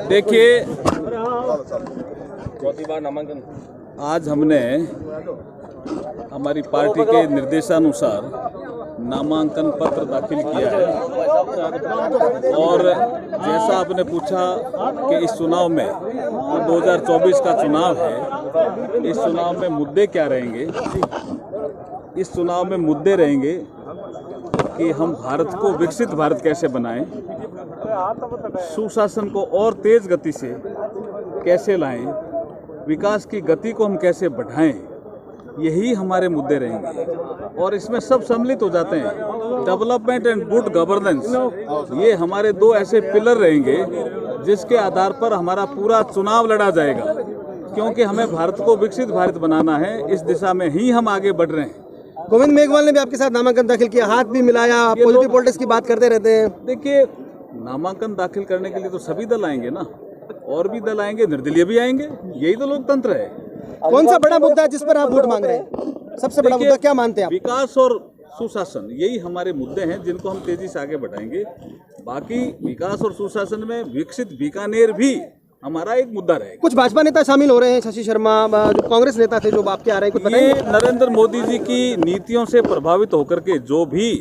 देखिए, आज हमने हमारी पार्टी के निर्देशानुसार नामांकन पत्र दाखिल किया है और जैसा आपने पूछा कि इस चुनाव में 2024 का चुनाव है, इस चुनाव में मुद्दे क्या रहेंगे। इस चुनाव में मुद्दे रहेंगे कि हम भारत को विकसित भारत कैसे बनाएं, सुशासन को और तेज गति से कैसे लाएं, विकास की गति को हम कैसे बढ़ाएं, यही हमारे मुद्दे रहेंगे। और इसमें सब सम्मिलित हो जाते हैं। डेवलपमेंट एंड गुड गवर्नेंस, ये हमारे दो ऐसे पिलर रहेंगे जिसके आधार पर हमारा पूरा चुनाव लड़ा जाएगा, क्योंकि हमें भारत को विकसित भारत बनाना है। इस दिशा में ही हम आगे बढ़ रहे हैं। गोविंद मेघवाल ने भी आपके साथ नामांकन दाखिल किया, हाथ भी मिलाया, पॉजिटिव पॉलिटिक्स की बात करते रहते हैं। देखिए, नामांकन दाखिल करने के लिए तो सभी दल आएंगे ना, और भी दल आएंगे, निर्दलीय भी आएंगे, यही तो लोकतंत्र है। कौन सा बड़ा मुद्दा है जिस पर आप वोट मांग रहे हैं? सबसे बड़ा मुद्दा क्या मानते हैं आप? विकास और सुशासन, यही हमारे मुद्दे हैं जिनको हम तेजी से आगे बढ़ाएंगे। बाकी विकास और सुशासन में विकसित बीकानेर भी हमारा एक मुद्दा रहेगा। कुछ भाजपा नेता शामिल हो रहे हैं, शशि शर्मा, जो कांग्रेस नेता थे जो आपके आ रहे हैं, कुछ ये नरेंद्र मोदी जी की नीतियों से प्रभावित होकर के जो भी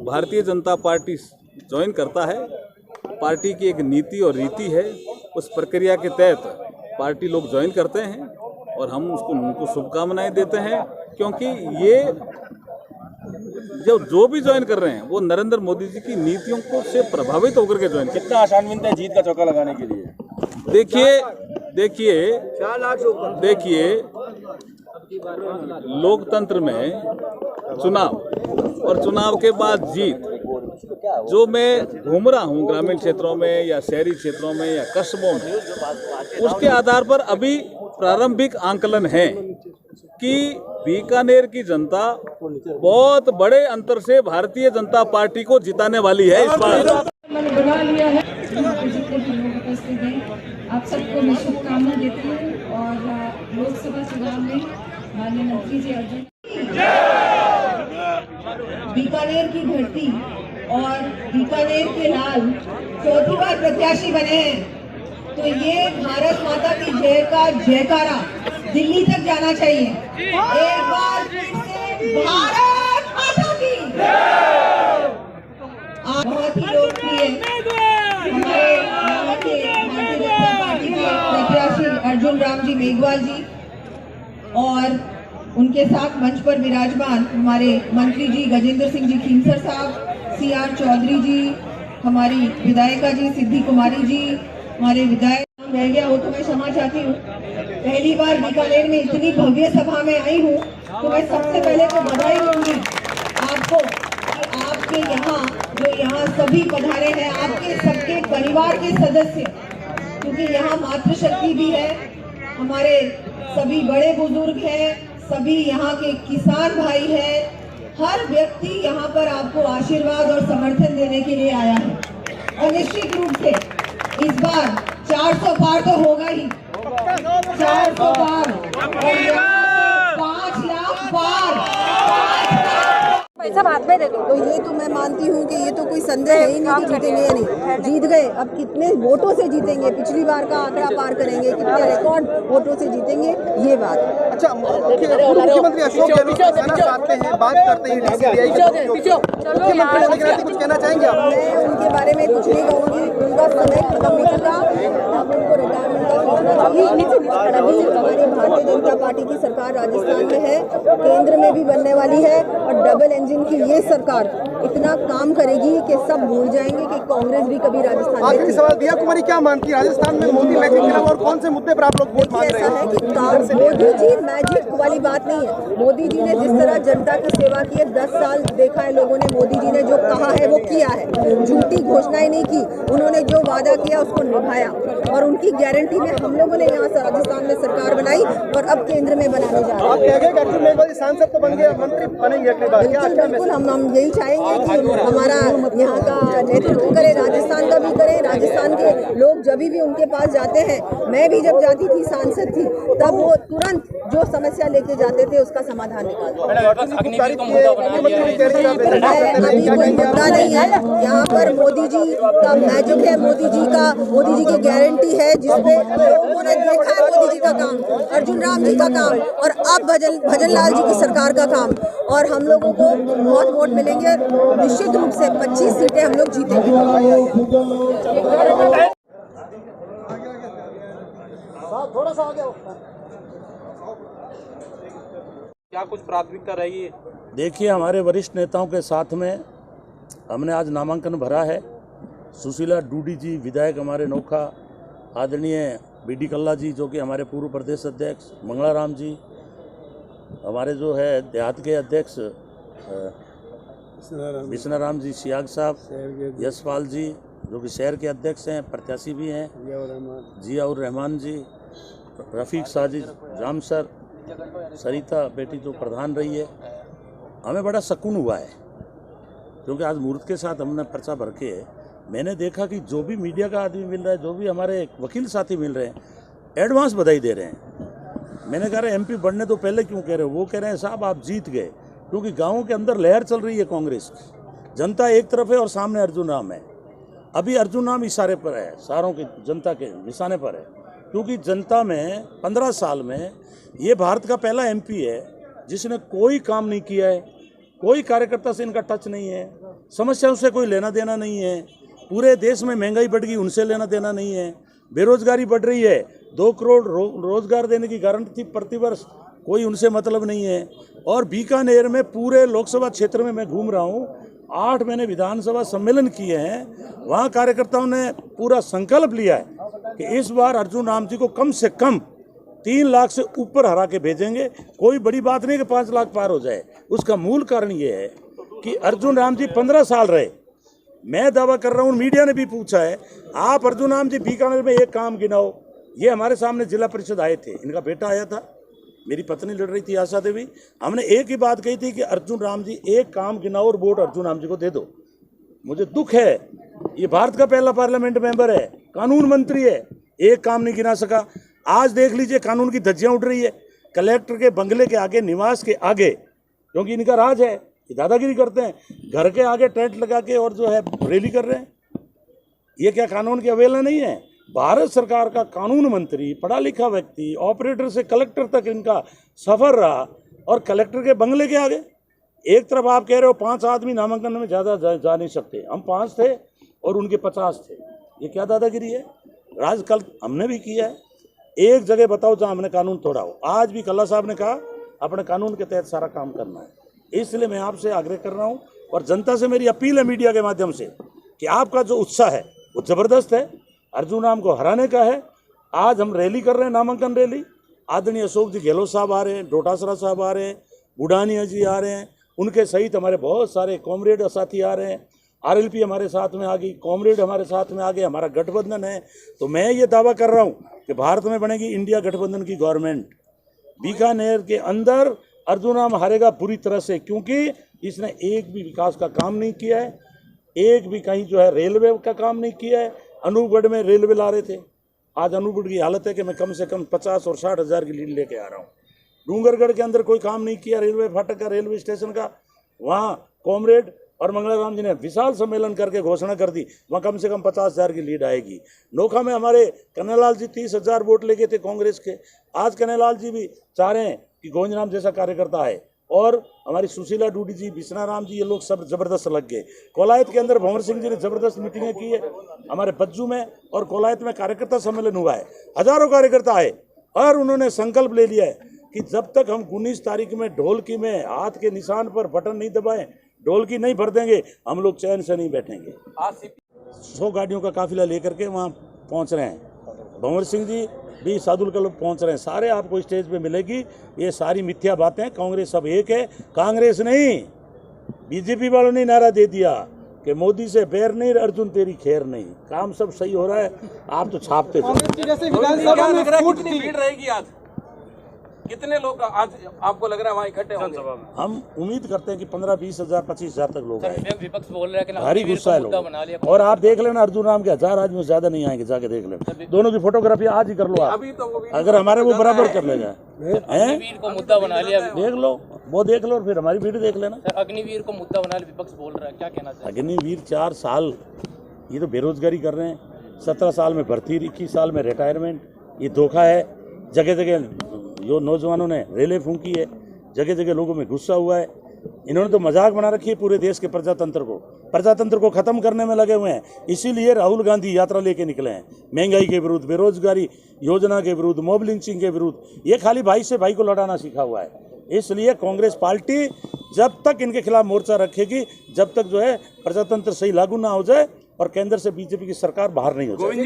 भारतीय जनता पार्टी ज्वाइन करता है, पार्टी की एक नीति और रीति है, उस प्रक्रिया के तहत पार्टी लोग ज्वाइन करते हैं और हम उनको शुभकामनाएं देते हैं, क्योंकि ये जो भी ज्वाइन कर रहे हैं वो नरेंद्र मोदी जी की नीतियों को से प्रभावित होकर के ज्वाइन। कितना आसान मिलता है जीत का चौका लगाने के लिए? देखिए, लोकतंत्र में चुनाव और चुनाव के बाद जीत, जो मैं घूम रहा हूँ ग्रामीण क्षेत्रों में या शहरी क्षेत्रों में या कस्बों में, उसके आधार पर अभी प्रारंभिक आंकलन है कि बीकानेर की जनता बहुत बड़े अंतर से भारतीय जनता पार्टी को जिताने वाली है इस बार। आप सबको मैं शुभकामनाएं देती हूँ और लोकसभा चुनाव में माननीय मंत्री जी अर्जुन बीकानेर की धरती और बीकानेर के लाल चौथी बार प्रत्याशी बने हैं, तो ये भारत माता की जय का जयकारा दिल्ली तक जाना चाहिए। एक बार फिर से भारत माता की बहुत ही लोकप्रिय हमारे भारतीय जनता पार्टी के प्रत्याशी अर्जुन राम जी मेघवाल जी और उनके साथ मंच पर विराजमान हमारे मंत्री जी गजेंद्र सिंह जी खींसर साहब, CR चौधरी जी, हमारी विधायिका जी सिद्धि कुमारी जी, हमारे विधायक रह गया वो तो मैं क्षमा चाहती हूँ। पहली बार बीकानेर में इतनी भव्य सभा में आई हूँ, तो मैं सबसे पहले तो बधाई दूंगी आपको कि आपके यहाँ सभी पधारे हैं, आपके सबके परिवार के सदस्य, क्योंकि यहाँ मातृशक्ति भी है, हमारे सभी बड़े बुजुर्ग हैं, सभी यहाँ के किसान भाई हैं, हर व्यक्ति यहाँ पर आपको आशीर्वाद और समर्थन देने के लिए आया है। और निश्चित रूप से इस बार 400 पार तो होगा ही, 400 पार और 5 लाख पार, पैसा हाथ में दे दो। तो ये तो मैं मानती हूँ कि ये तो कोई संदेह है ही नहीं कि जीतेंगे या नहीं। जीत गए, अब कितने वोटों से जीतेंगे, पिछली बार का आंकड़ा पार करेंगे, कितने रिकॉर्ड वोटों से जीतेंगे, ये बात। अच्छा, मुख्यमंत्री अशोक गहलोत आते हैं, बात करते हैं, कुछ कहना चाहेंगे आप? मैं उनके बारे में कुछ नहीं कहूँगी, उनका समय खत्म हो चुका, अब उनको रिटायरमेंट का सोचना चाहिए। अभी हमारी भारतीय जनता पार्टी की सरकार राजस्थान में है, केंद्र में भी बनने वाली है और डबल इंजन की ये सरकार इतना काम करेगी कि सब भूल जाएंगे कि कांग्रेस भी कभी राजस्थान में। आखिरी सवाल, दिया कुमारी क्या मानती है राजस्थान में मोदी मैजिक के खिलाफ और कौन से मुद्दे पर आप लोग वोट मांग रहे हैं? ऐसा है कि मोदी जी मैजिक वाली बात नहीं है। मोदी जी ने जिस तरह जनता की सेवा की है, 10 साल देखा है लोगों ने, मोदी जी ने जो कहा है वो किया है, झूठी घोषणाएं नहीं की, उन्होंने जो वादा किया उसको निभाया। और उनकी गारंटी में हम लोगों ने यहाँ से राजस्थान में सरकार बनाई और अब केंद्र में बनाने जा रहे हैं। आप कह गए कि अर्जुन मेघवाल सांसद तो बन गए, मंत्री बनेंगे अगली बार, क्या बिल्कुल बिल्कुल, हम यही चाहेंगे कि हमारा यहाँ का नेतृत्व करे, राजस्थान का भी करे। राजस्थान के लोग जब भी उनके पास जाते हैं, मैं भी जब जाती थी सांसद थी, तब वो तुरंत जो समस्या लेके जाते थे उसका समाधान निकालते। अभी कोई मुद्दा नहीं है यहाँ पर। मोदी जी का मैजिक है, मोदी जी की गारंटी है, जिसपे लोगों ने देखा है मोदी जी का काम, अर्जुन राम जी का काम, और अब भजन लाल जी की सरकार का काम। और हम लोगों को बहुत वोट मिलेंगे, निश्चित रूप से 25 सीटें हम लोग जीतेंगे। थोड़ा सा आगे क्या कुछ प्राथमिकता रहेगी? देखिए, हमारे वरिष्ठ नेताओं के साथ में हमने आज नामांकन भरा है। सुशीला डूडी जी विधायक हमारे नोखा, आदरणीय बीडी कल्ला जी जो कि हमारे पूर्व प्रदेश अध्यक्ष, मंगलाराम जी हमारे जो है देहात के अध्यक्ष, विष्णाराम जी सियाग साहब, यशपाल जी जो कि शहर के अध्यक्ष हैं, प्रत्याशी भी हैं, जियाउर रहमान जी, रफ़ीक साजिद जाम सर, सरिता बेटी जो प्रधान रही है। हमें बड़ा सुकून हुआ है क्योंकि आज मुहूर्त के साथ हमने पर्चा भर के मैंने देखा कि जो भी मीडिया का आदमी मिल रहा है, जो भी हमारे वकील साथी मिल रहे हैं, एडवांस बधाई दे रहे हैं। मैंने कहा एमपी बढ़ने तो पहले क्यों कह रहे हो? वो कह रहे हैं साहब आप जीत गए, क्योंकि गाँवों के अंदर लहर चल रही है कांग्रेस की। जनता एक तरफ है और सामने अर्जुन राम है। अभी अर्जुन राम इशारे पर है, सारों की जनता के निशाने पर है, क्योंकि जनता में 15 साल में ये भारत का पहला एमपी है जिसने कोई काम नहीं किया है, कोई कार्यकर्ता से इनका टच नहीं है, समस्याओं से कोई लेना देना नहीं है। पूरे देश में महंगाई बढ़ गई, उनसे लेना देना नहीं है। बेरोजगारी बढ़ रही है, 2 करोड़ रोजगार देने की गारंटी थी प्रतिवर्ष, कोई उनसे मतलब नहीं है। और बीकानेर में पूरे लोकसभा क्षेत्र में मैं घूम रहा हूँ, 8 महीने विधानसभा सम्मेलन किए हैं, वहाँ कार्यकर्ताओं ने पूरा संकल्प लिया है कि इस बार अर्जुन राम जी को कम से कम 3 लाख से ऊपर हरा के भेजेंगे। कोई बड़ी बात नहीं कि 5 लाख पार हो जाए। उसका मूल कारण ये है कि अर्जुन राम जी 15 साल रहे। मैं दावा कर रहा हूँ, मीडिया ने भी पूछा है, आप अर्जुन राम जी बीकानेर में एक काम गिनाओ। ये हमारे सामने जिला परिषद आए थे, इनका बेटा आया था, मेरी पत्नी लड़ रही थी आशा देवी। हमने एक ही बात कही थी कि अर्जुन राम जी एक काम गिनाओ और वोट अर्जुन राम जी को दे दो। मुझे दुख है, ये भारत का पहला पार्लियामेंट मेंबर है, कानून मंत्री है, एक काम नहीं गिना सका। आज देख लीजिए कानून की धज्जियां उड़ रही है कलेक्टर के बंगले के आगे, निवास के आगे, क्योंकि इनका राज है, ये दादागिरी करते हैं। घर के आगे टेंट लगा के और जो है रैली कर रहे हैं। ये क्या कानून की अवहेलना नहीं है? भारत सरकार का कानून मंत्री, पढ़ा लिखा व्यक्ति, ऑपरेटर से कलेक्टर तक इनका सफर रहा, और कलेक्टर के बंगले के आगे। एक तरफ आप कह रहे हो 5 आदमी नामांकन में ज़्यादा जा नहीं सकते, हम 5 थे और उनके 50 थे। ये क्या दादागिरी है? राज कल हमने भी किया है। एक जगह बताओ जहाँ हमने कानून तोड़ा हो। आज भी कल्ला साहब ने कहा अपने कानून के तहत सारा काम करना है। इसलिए मैं आपसे आग्रह कर रहा हूँ और जनता से मेरी अपील है मीडिया के माध्यम से कि आपका जो उत्साह है वो ज़बरदस्त है, अर्जुन राम को हराने का है। आज हम रैली कर रहे हैं, नामांकन रैली। आदरणीय अशोक जी गहलोत साहब आ रहे हैं, डोटासरा साहब आ रहे हैं, बुढ़ानिया जी आ रहे हैं, उनके सहित हमारे बहुत सारे कॉमरेड साथी आ रहे हैं। आरएलपी हमारे साथ में आ गई, कॉमरेड हमारे साथ में आ गए, हमारा गठबंधन है। तो मैं ये दावा कर रहा हूँ कि भारत में बनेगी इंडिया गठबंधन की गवर्नमेंट। बीकानेर के अंदर अर्जुन राम हारेगा पूरी तरह से, क्योंकि इसने एक भी विकास का काम नहीं किया है, एक भी कहीं जो है रेलवे का काम नहीं किया है। अनूपगढ़ में रेलवे ला रहे थे, आज अनूपगढ़ की हालत है कि मैं कम से कम 50 और 60 हज़ार की लीड लेके आ रहा हूँ। डूंगरगढ़ के अंदर कोई काम नहीं किया, रेलवे फाटक का, रेलवे स्टेशन का। वहाँ कॉमरेड और मंगलाराम जी ने विशाल सम्मेलन करके घोषणा कर दी, वहाँ कम से कम 50,000 की लीड आएगी। नोखा में हमारे कन्हैयालाल जी 30,000 वोट लेके थे कांग्रेस के। आज कन्हैयालाल जी भी चाह रहे हैं कि गोविंद जैसा कार्यकर्ता है। और हमारी सुशीला डूडी जी, विष्णाराम जी, ये लोग सब जबरदस्त लग गए। कोलायत के अंदर भंवर सिंह जी ने जबरदस्त मीटिंगें की है। हमारे बज्जू में और कोलायत में कार्यकर्ता सम्मेलन हुआ है, हजारों कार्यकर्ता आए और उन्होंने संकल्प ले लिया है कि जब तक हम 19 तारीख में ढोलकी में हाथ के निशान पर बटन नहीं दबाएं, ढोलकी नहीं भर देंगे, हम लोग चैन से नहीं बैठेंगे। 100 गाड़ियों का काफिला लेकर के वहाँ पहुँच रहे हैं। भंवर सिंह जी भी सादुल क्लब पहुँच रहे हैं। सारे आपको स्टेज पे मिलेगी। ये सारी मिथ्या बातें, कांग्रेस सब एक है। कांग्रेस नहीं, बीजेपी वालों ने नारा दे दिया, कि मोदी से बैर नहीं, अर्जुन तेरी खैर नहीं। काम सब सही हो रहा है, आप तो छापते चलो। क्या लग रहा है कितनी भीड़ रहेगी आज? कितने लोग आज आपको लग रहा है वहाँ इकट्ठे होंगे? हम उम्मीद करते हैं कि 15-20 हज़ार 25 हज़ार तक लोग आए। विपक्ष बोल रहा है कि भारी गुस्सा है लोग। और आप देख लेना अर्जुन राम के 1000 आदमी ज्यादा नहीं आएंगे, जाके देख लेना। दोनों की फोटोग्राफी आज ही कर लो आप, अगर हमारे वो बराबर कर लेगा। अग्निवीर को मुद्दा बना लिया, देख लो, वो देख लो और फिर हमारी वीडियो देख लेना। अग्निवीर को मुद्दा बना लिया विपक्ष बोल रहा है, क्या कहना चाहिए? अग्निवीर 4 साल ये तो बेरोजगारी कर रहे हैं, 17 साल में भर्ती, 21 साल में रिटायरमेंट। ये धोखा है। जगह जगह जो नौजवानों ने रेलें फूंकी है, जगह जगह लोगों में गुस्सा हुआ है। इन्होंने तो मजाक बना रखी है पूरे देश के प्रजातंत्र को खत्म करने में लगे हुए हैं। इसीलिए राहुल गांधी यात्रा लेके निकले हैं, महंगाई के विरुद्ध, बेरोजगारी योजना के विरुद्ध, मॉब लिंचिंग के विरुद्ध। ये खाली भाई से भाई को लड़ाना सीखा हुआ है। इसलिए कांग्रेस पार्टी जब तक इनके खिलाफ मोर्चा रखेगी, जब तक जो है प्रजातंत्र सही लागू ना हो जाए और केंद्र से बीजेपी की सरकार बाहर नहीं हो जाए।